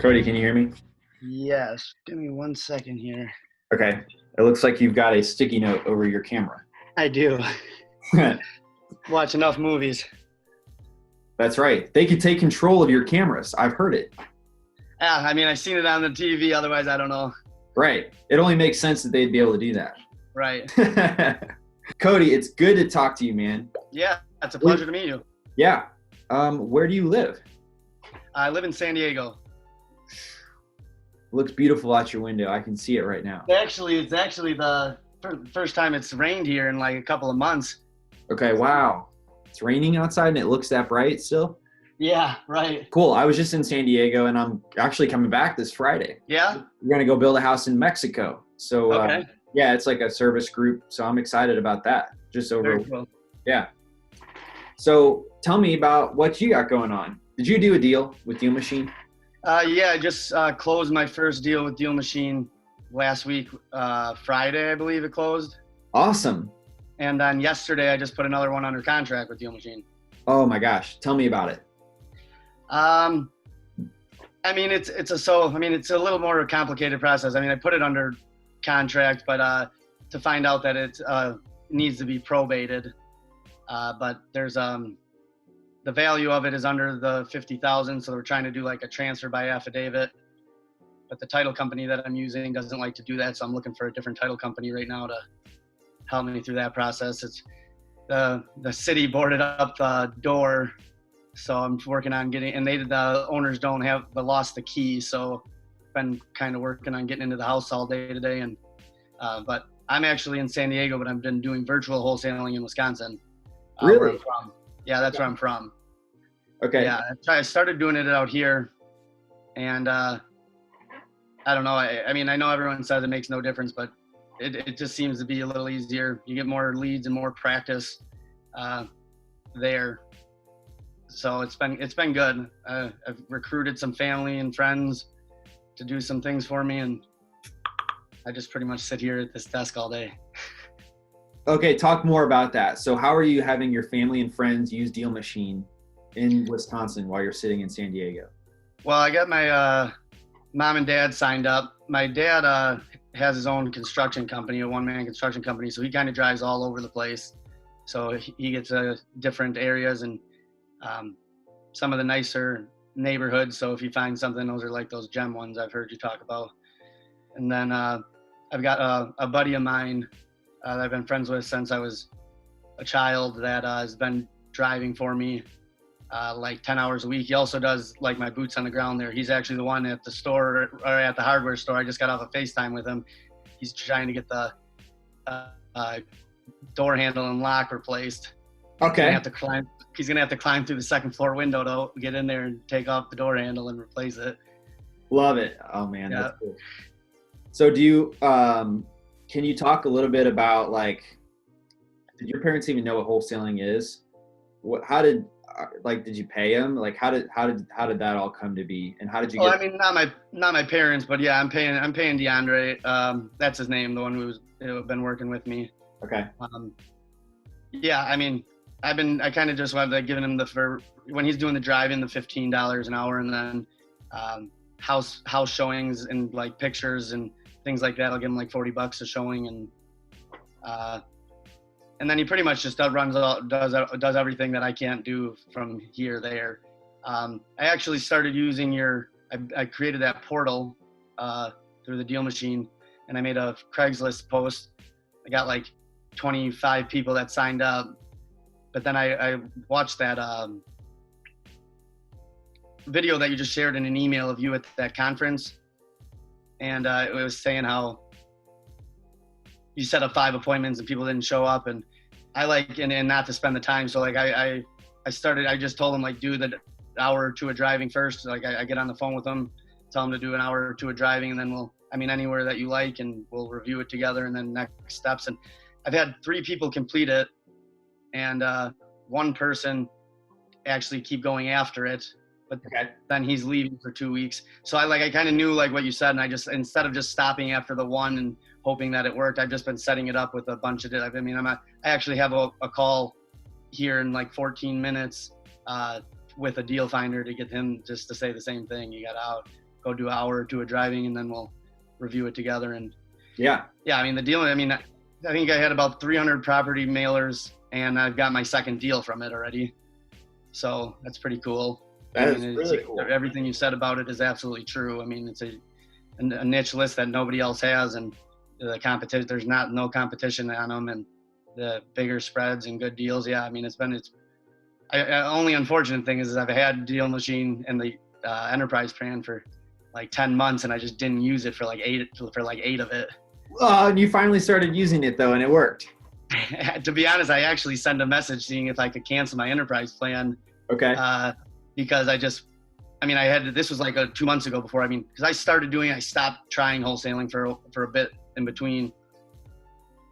Cody, can you hear me? Yes. Give me 1 second here. Okay. It looks like you've got a sticky note over your camera. I do. Watch enough movies. That's right. They could take control of your cameras. I've heard it. Yeah, I mean, I've seen it on the TV. Otherwise, I don't know. Right. It only makes sense that they'd be able to do that. Right. Cody, it's good to talk to you, man. Yeah, it's a pleasure to meet you. Yeah. Where do you live? I live in San Diego. Looks beautiful out your window. I can see it right now. It's actually the first time it's rained here in like a couple of months. Okay, wow. It's raining outside and it looks that bright still? Yeah, right. Cool. I was just in San Diego and I'm actually coming back this Friday. Yeah? We're going to go build a house in Mexico. So, Okay. yeah, it's like a service group. So I'm excited about that. Just over. Very cool. Yeah. So tell me about what you got going on. Did you do a deal with DealMachine? Yeah, I just closed my first deal with DealMachine last week, Friday, I believe it closed. Awesome. And then yesterday, I just put another one under contract with DealMachine. Oh my gosh. Tell me about it. I mean, it's a little more complicated process. I mean, I put it under contract, but to find out that it needs to be probated. But there's the value of it is under the 50,000, so we're trying to do like a transfer by affidavit. But the title company that I'm using doesn't like to do that, so I'm looking for a different title company right now to help me through that process. It's the city boarded up the door, so I'm working on getting, and the owners lost the key, so been kind of working on getting into the house all day today. And but I'm actually in San Diego, but I've been doing virtual wholesaling in Wisconsin. Really? Where I'm from. Yeah, that's where I'm from. Okay. Yeah, I started doing it out here, and I don't know. I mean, I know everyone says it makes no difference, but it just seems to be a little easier. You get more leads and more practice there. So it's been good. I've recruited some family and friends to do some things for me, and I just pretty much sit here at this desk all day. Okay, talk more about that. So how are you having your family and friends use DealMachine in Wisconsin while you're sitting in San Diego? Well, I got my mom and dad signed up. My dad has his own construction company, a one-man construction company, so he kind of drives all over the place. So he gets different areas and some of the nicer neighborhoods. So if you find something, those are like those gem ones I've heard you talk about. And then I've got a buddy of mine that I've been friends with since I was a child that has been driving for me like 10 hours a week. He also does like my boots on the ground there. He's actually the one at the store or at the hardware store. I just got off a FaceTime with him. He's trying to get the door handle and lock replaced. Okay. He's gonna have to climb through the second floor window to get in there and take off the door handle and replace it. Love it. Oh man, Yeah. that's cool. So do you, can you talk a little bit about like, did your parents even know what wholesaling is? Did you pay them? Like how did that all come to be? And how did you I mean, not my parents, but yeah, I'm paying DeAndre. That's his name, the one who's been working with me. Okay. Yeah, I mean, I kind of just wanted to give him when he's doing the drive-in, the $15 an hour, and then house showings and like pictures and things like that. I'll give him like $40 a showing, and then he pretty much just does everything that I can't do from here there. I actually started using I created that portal through the DealMachine, and I made a Craigslist post. I got like 25 people that signed up, but then I watched that video that you just shared in an email of you at that conference, and it was saying how you set up 5 appointments and people didn't show up, and I and not to spend the time. So like I just told them like do the hour or two of driving first. Like I get on the phone with them, tell them to do an hour or two of driving, and then anywhere that you like, and we'll review it together and then next steps. And I've had 3 people complete it, and 1 person actually keep going after it, but then he's leaving for 2 weeks. So I kind of knew like what you said, and I just, instead of just stopping after the 1 and hoping that it worked, I've just been setting it up with a bunch of it. I mean, I actually have a call here in like 14 minutes with a deal finder to get him just to say the same thing. You got out. go do an hour or two of driving, and then we'll review it together. And Yeah. I mean, the deal, I mean, I think I had about 300 property mailers, and I've got my second deal from it already. So that's pretty cool. That I is mean, really cool. Everything you said about it is absolutely true. I mean, it's a niche list that nobody else has, and the competition, there's no competition on them, and the bigger spreads and good deals. Yeah, I mean, only unfortunate thing is I've had DealMachine and the enterprise plan for like 10 months, and I just didn't use it for like eight of it. And you finally started using it though, and it worked. To be honest, I actually sent a message seeing if I could cancel my enterprise plan. Okay. Because this was like 2 months ago before, because I stopped trying wholesaling for a bit in between,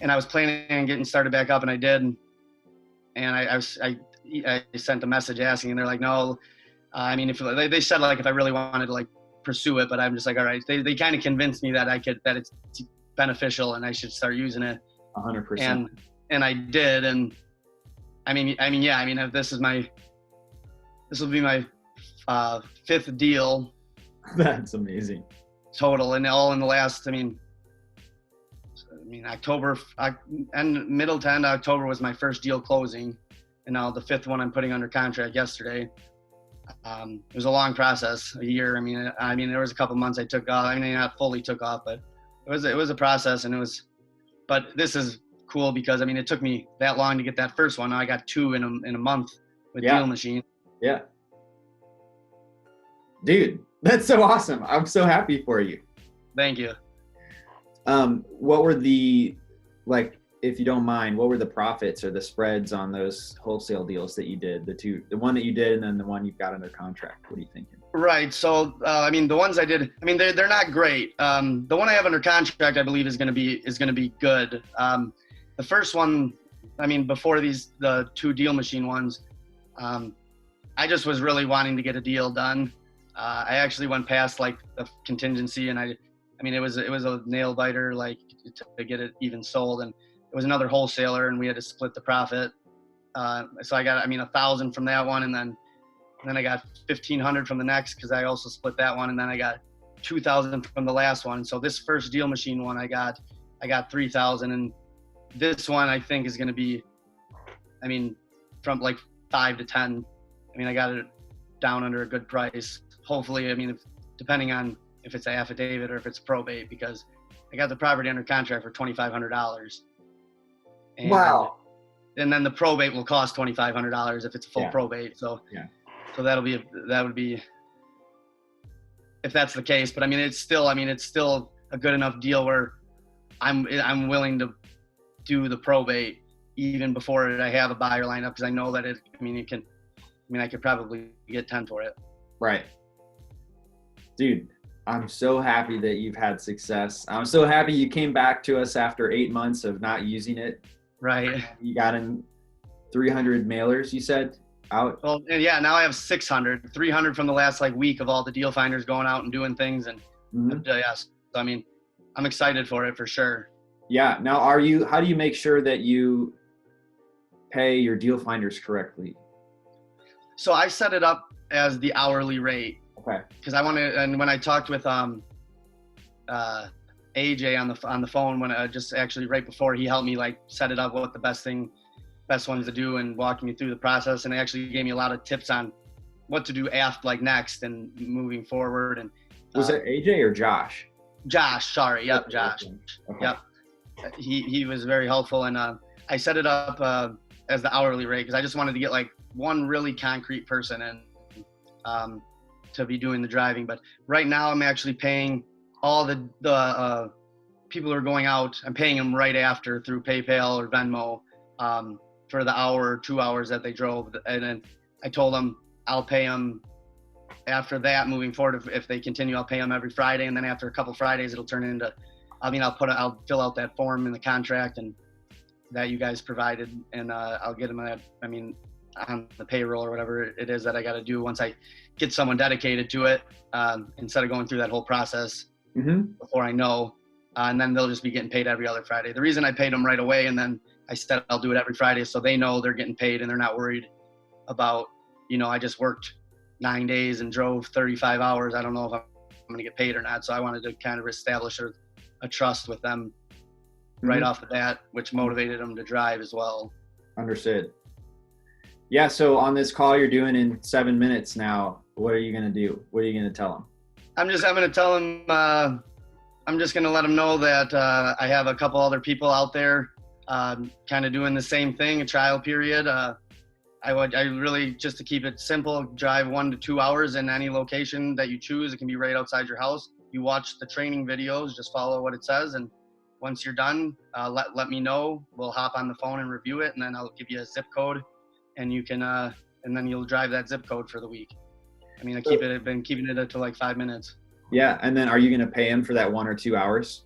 and I was planning on getting started back up, and I did. And I sent a message asking, and they're like, no, if they said like if I really wanted to like pursue it, but I'm just like, all right. They kind of convinced me that that it's beneficial and I should start using it. 100%. And I did, and if this will be my fifth deal. That's amazing. Total, and all in the last, October, and middle to end of October was my first deal closing, and now the fifth one I'm putting under contract yesterday. It was a long process, a year. There was a couple months I took off. Not fully took off, but it was a process, but this is cool because it took me that long to get that first one. Now I got two in a month with DealMachine. Yeah. Dude, that's so awesome. I'm so happy for you. Thank you. What were if you don't mind, what were the profits or the spreads on those wholesale deals that you did? The one that you did, and then the one you've got under contract. What are you thinking? Right. So, the ones I did, they're not great. The one I have under contract, I believe is going to be good. The first one, before the two DealMachine ones, I just was really wanting to get a deal done. I actually went past like the contingency, and it was a nail biter, like to get it even sold, and it was another wholesaler, and we had to split the profit. So I got 1,000 from that one, and then I got 1,500 from the next because I also split that one, and then I got 2,000 from the last one. So this first DealMachine one, I got 3,000, and this one I think is going to be, from like 5 to 10. I got it down under a good price. Hopefully, depending on if it's an affidavit or if it's probate, because I got the property under contract for $2,500. Wow. And then the probate will cost $2,500 if it's a full probate. So that would be if that's the case. But it's still a good enough deal where I'm willing to do the probate even before I have a buyer lined up, because I know that I could probably get 10 for it. Right. Dude, I'm so happy that you've had success. I'm so happy you came back to us after 8 months of not using it. Right. You got in 300 mailers, you said, out? Well, yeah, now I have 300 from the last week of all the deal finders going out and doing things. And yes, I'm excited for it for sure. Yeah. Now, how do you make sure that you pay your deal finders correctly? So I set it up as the hourly rate. Okay. Because and when I talked with AJ on the phone, when just actually right before, he helped me set it up, what the best ones to do, and walking me through the process, and actually gave me a lot of tips on what to do after next and moving forward. And was it AJ or Josh? Josh, sorry, yep, Josh. Okay. Yep. He was very helpful, and I set it up as the hourly rate because I just wanted to get one really concrete person in to be doing the driving. But right now I'm actually paying all the people who are going out. I'm paying them right after through PayPal or Venmo for the hour or 2 hours that they drove. And then I told them I'll pay them after that moving forward. If they continue, I'll pay them every Friday. And then after a couple Fridays, it'll turn into, I'll fill out that form in the contract and that you guys provided, and I'll get them on the payroll or whatever it is that I got to do once I get someone dedicated to it, instead of going through that whole process before I know, and then they'll just be getting paid every other Friday. The reason I paid them right away, and then I said I'll do it every Friday, so they know they're getting paid and they're not worried about, I just worked 9 days and drove 35 hours. I don't know if I'm going to get paid or not. So I wanted to kind of establish a trust with them right off the bat, which motivated them to drive as well. Understood. Yeah. So on this call you're doing in 7 minutes now, what are you going to do? What are you going to tell them? I'm going to tell them, I'm just going to let them know that I have a couple other people out there kind of doing the same thing, a trial period. I really, just to keep it simple, drive 1 to 2 hours in any location that you choose. It can be right outside your house. You watch the training videos, just follow what it says. And once you're done, let me know. We'll hop on the phone and review it. And then I'll give you a zip code and you can, and then you'll drive that zip code for the week. I mean, I've been keeping it to like 5 minutes. Yeah. And then are you going to pay him for that 1 or 2 hours?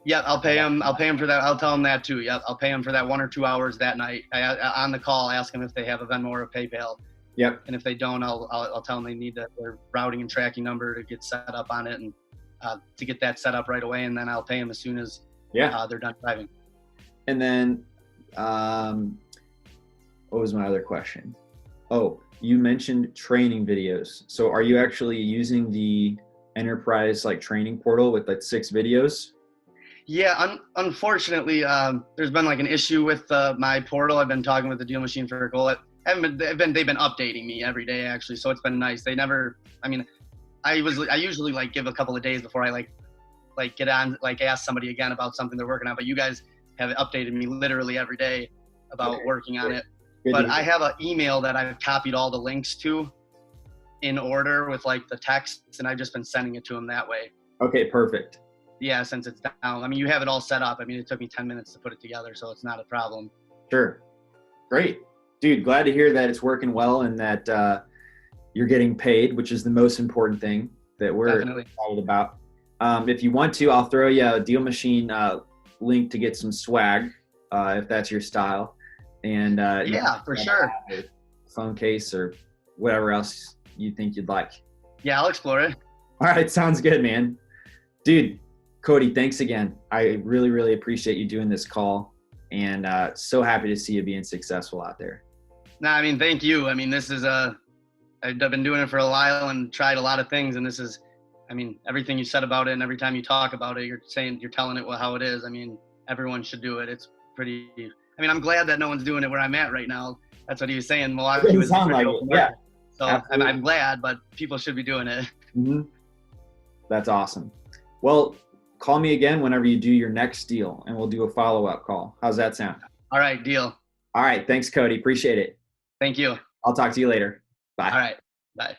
Yeah, I'll pay him for that. I'll tell him that too. Yep, I'll pay him for that 1 or 2 hours that night. On the call, ask them if they have a Venmo or a PayPal. Yep. And if they don't, I'll tell them they need their routing and tracking number to get set up on it and to get that set up right away. And then I'll pay them as soon as they're done driving. And then, what was my other question? Oh, you mentioned training videos. So are you actually using the enterprise like training portal with like 6 videos? Yeah, unfortunately, there's been like an issue with my portal. I've been talking with the DealMachine for a goal. They've been updating me every day actually, so it's been nice. They never, I mean, I usually like give a couple of days before I like get on, like ask somebody again about something they're working on. But you guys have updated me literally every day about working on it. But I have an email that I've copied all the links to in order with like the texts, and I've just been sending it to them that way. Okay, perfect. Yeah, since it's down. I mean, you have it all set up. I mean, it took me 10 minutes to put it together, so it's not a problem. Sure. Great. Dude, glad to hear that it's working well and that you're getting paid, which is the most important thing that we're excited about. If you want to, I'll throw you a DealMachine link to get some swag, if that's your style. And yeah, for sure. Phone case or whatever else you think you'd like. Yeah, I'll explore it. All right, sounds good, man. Dude, Cody, thanks again. I really, really appreciate you doing this call, and so happy to see you being successful out there. No, I mean, thank you. I mean, this is I've been doing it for a while and tried a lot of things, and this is, I mean, everything you said about it and every time you talk about it, you're telling it how it is. I mean, everyone should do it. It's pretty, I mean, I'm glad that no one's doing it where I'm at right now. That's what he was saying. Milwaukee was pretty open market. So I'm glad, but people should be doing it. Mm-hmm. That's awesome. Well, call me again whenever you do your next deal, and we'll do a follow-up call. How's that sound? All right, deal. All right. Thanks, Cody. Appreciate it. Thank you. I'll talk to you later. Bye. All right. Bye.